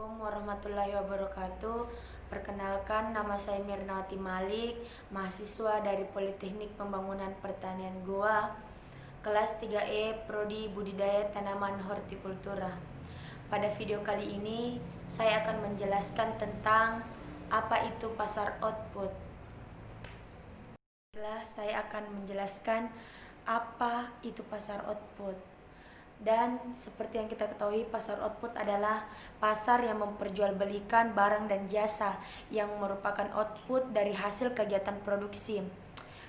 Assalamualaikum warahmatullahi wabarakatuh. Perkenalkan, nama saya Mirnawati Malik, mahasiswa dari Politeknik Pembangunan Pertanian Goa, kelas 3E, Prodi Budidaya Tanaman Hortikultura. Pada video kali ini, saya akan menjelaskan tentang apa itu pasar output. Saya akan menjelaskan apa itu pasar output. Dan seperti yang kita ketahui, pasar output adalah pasar yang memperjualbelikan barang dan jasa yang merupakan output dari hasil kegiatan produksi.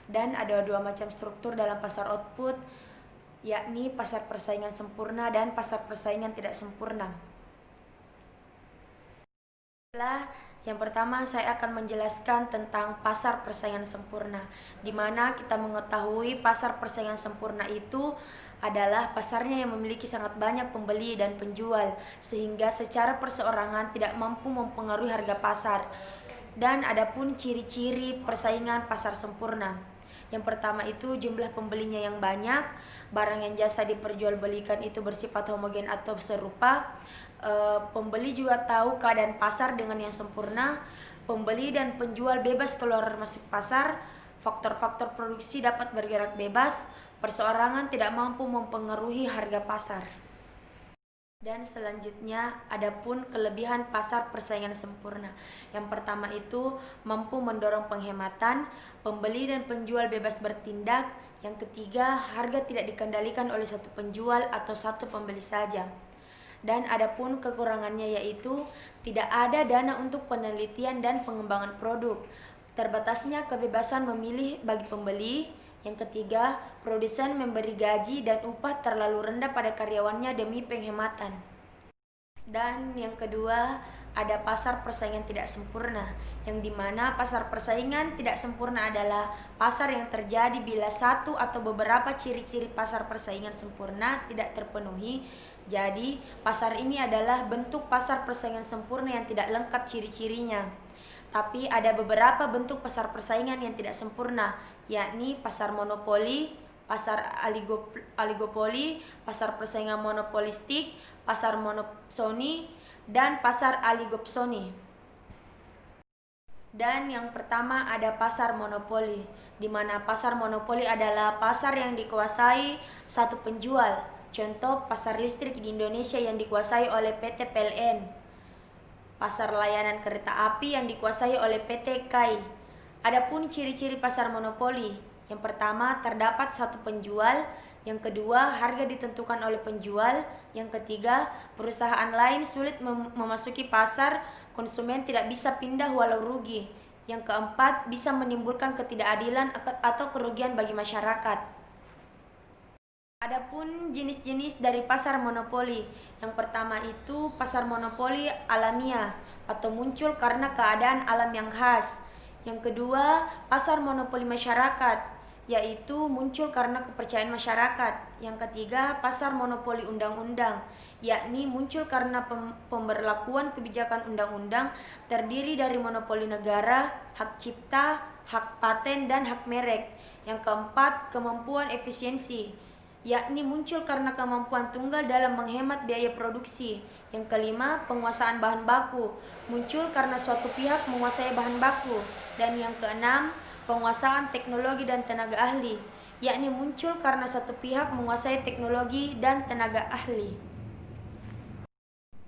Dan ada dua macam struktur dalam pasar output, yakni pasar persaingan sempurna dan pasar persaingan tidak sempurna. Yang pertama, saya akan menjelaskan tentang pasar persaingan sempurna, di mana kita mengetahui pasar persaingan sempurna itu adalah pasarnya yang memiliki sangat banyak pembeli dan penjual, sehingga secara perseorangan tidak mampu mempengaruhi harga pasar. Dan adapun ciri-ciri persaingan pasar sempurna. Yang pertama itu jumlah pembelinya yang banyak, barang yang jasa diperjualbelikan itu bersifat homogen atau serupa, pembeli juga tahu keadaan pasar dengan yang sempurna, pembeli dan penjual bebas keluar masuk pasar, faktor-faktor produksi dapat bergerak bebas, perseorangan tidak mampu mempengaruhi harga pasar. Dan selanjutnya, adapun kelebihan pasar persaingan sempurna. Yang pertama itu mampu mendorong penghematan, pembeli dan penjual bebas bertindak. Yang ketiga, harga tidak dikendalikan oleh satu penjual atau satu pembeli saja. Dan adapun kekurangannya yaitu tidak ada dana untuk penelitian dan pengembangan produk, terbatasnya kebebasan memilih bagi pembeli. Yang ketiga, produsen memberi gaji dan upah terlalu rendah pada karyawannya demi penghematan. Dan yang kedua, ada pasar persaingan tidak sempurna, yang dimana pasar persaingan tidak sempurna adalah pasar yang terjadi bila satu atau beberapa ciri-ciri pasar persaingan sempurna tidak terpenuhi. Jadi, pasar ini adalah bentuk pasar persaingan sempurna yang tidak lengkap ciri-cirinya. Tapi ada beberapa bentuk pasar persaingan yang tidak sempurna, yakni pasar monopoli, pasar oligopoli, pasar persaingan monopolistik, pasar monopsoni, dan pasar oligopsoni. Dan yang pertama ada pasar monopoli, di mana pasar monopoli adalah pasar yang dikuasai satu penjual. Contoh pasar listrik di Indonesia yang dikuasai oleh PT PLN. Pasar layanan kereta api yang dikuasai oleh PT KAI. Adapun ciri-ciri pasar monopoli, yang pertama terdapat satu penjual, yang kedua harga ditentukan oleh penjual, yang ketiga perusahaan lain sulit memasuki pasar, konsumen tidak bisa pindah walau rugi, yang keempat bisa menimbulkan ketidakadilan atau kerugian bagi masyarakat. Adapun jenis-jenis dari pasar monopoli, yang pertama itu pasar monopoli alamiah atau muncul karena keadaan alam yang khas. Yang kedua, pasar monopoli masyarakat, yaitu muncul karena kepercayaan masyarakat. Yang ketiga, pasar monopoli undang-undang, yakni muncul karena pemberlakuan kebijakan undang-undang terdiri dari monopoli negara, hak cipta, hak paten, dan hak merek. Yang keempat, kemampuan efisiensi, yakni muncul karena kemampuan tunggal dalam menghemat biaya produksi. Yang kelima, penguasaan bahan baku, muncul karena suatu pihak menguasai bahan baku. Dan yang keenam, penguasaan teknologi dan tenaga ahli, yakni muncul karena satu pihak menguasai teknologi dan tenaga ahli.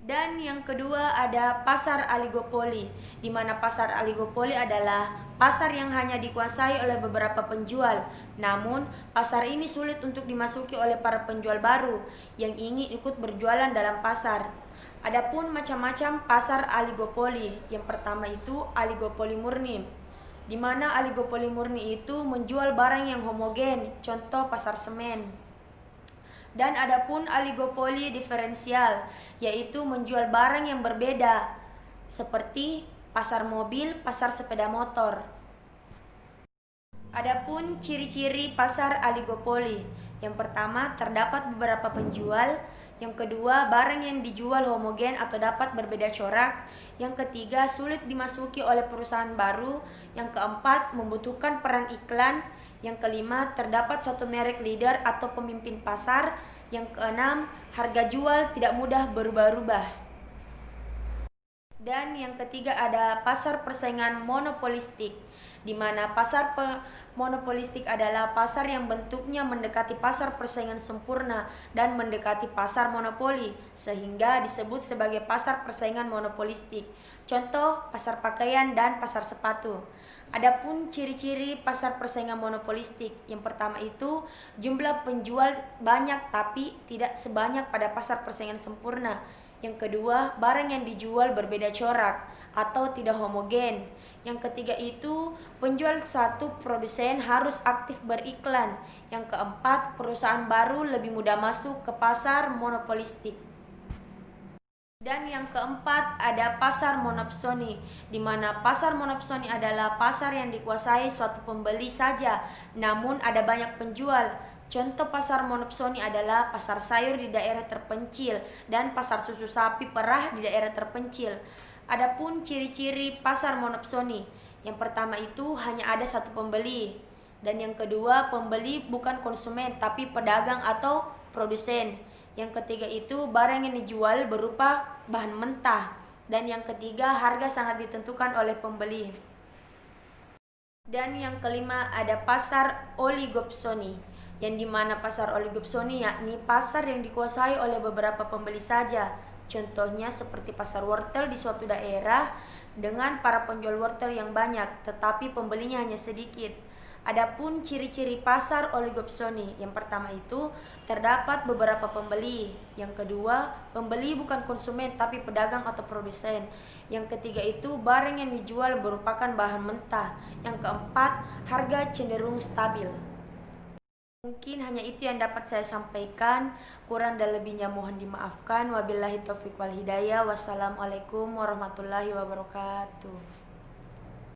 Dan yang kedua ada pasar oligopoli, di mana pasar oligopoli adalah pasar yang hanya dikuasai oleh beberapa penjual. Namun, pasar ini sulit untuk dimasuki oleh para penjual baru yang ingin ikut berjualan dalam pasar. Adapun macam-macam pasar oligopoli, yang pertama itu oligopoli murni, di mana oligopoli murni itu menjual barang yang homogen, contoh pasar semen. Dan adapun oligopoli diferensial, yaitu menjual barang yang berbeda, seperti pasar mobil, pasar sepeda motor. Adapun ciri-ciri pasar oligopoli, yang pertama terdapat beberapa penjual, yang kedua barang yang dijual homogen atau dapat berbeda corak, yang ketiga sulit dimasuki oleh perusahaan baru, yang keempat membutuhkan peran iklan, yang kelima terdapat satu merek leader atau pemimpin pasar, yang keenam harga jual tidak mudah berubah-ubah. Dan yang ketiga ada pasar persaingan monopolistik, di mana pasar monopolistik adalah pasar yang bentuknya mendekati pasar persaingan sempurna dan mendekati pasar monopoli, sehingga disebut sebagai pasar persaingan monopolistik. Contoh, pasar pakaian dan pasar sepatu. Adapun ciri-ciri pasar persaingan monopolistik, yang pertama itu jumlah penjual banyak tapi tidak sebanyak pada pasar persaingan sempurna. Yang kedua, barang yang dijual berbeda corak atau tidak homogen. Yang ketiga itu penjual satu produsen harus aktif beriklan. Yang keempat, perusahaan baru lebih mudah masuk ke pasar monopolistik. Dan yang keempat ada pasar monopsoni, di mana pasar monopsoni adalah pasar yang dikuasai suatu pembeli saja, namun ada banyak penjual. Contoh pasar monopsoni adalah pasar sayur di daerah terpencil dan pasar susu sapi perah di daerah terpencil. Adapun ciri-ciri pasar monopsoni, yang pertama itu hanya ada satu pembeli, dan yang kedua pembeli bukan konsumen tapi pedagang atau produsen. Yang ketiga itu barang yang dijual berupa bahan mentah. Dan yang ketiga harga sangat ditentukan oleh pembeli. Dan yang kelima ada pasar oligopsoni, yang dimana pasar oligopsoni yakni pasar yang dikuasai oleh beberapa pembeli saja. Contohnya seperti pasar wortel di suatu daerah dengan para penjual wortel yang banyak, tetapi pembelinya hanya sedikit. Adapun ciri-ciri pasar oligopsoni, yang pertama itu terdapat beberapa pembeli. Yang kedua, pembeli bukan konsumen tapi pedagang atau produsen. Yang ketiga itu barang yang dijual merupakan bahan mentah. Yang keempat, harga cenderung stabil. Mungkin hanya itu yang dapat saya sampaikan. Kurang dan lebihnya mohon dimaafkan. Wabillahi taufiq wal hidayah. Wassalamualaikum warahmatullahi wabarakatuh.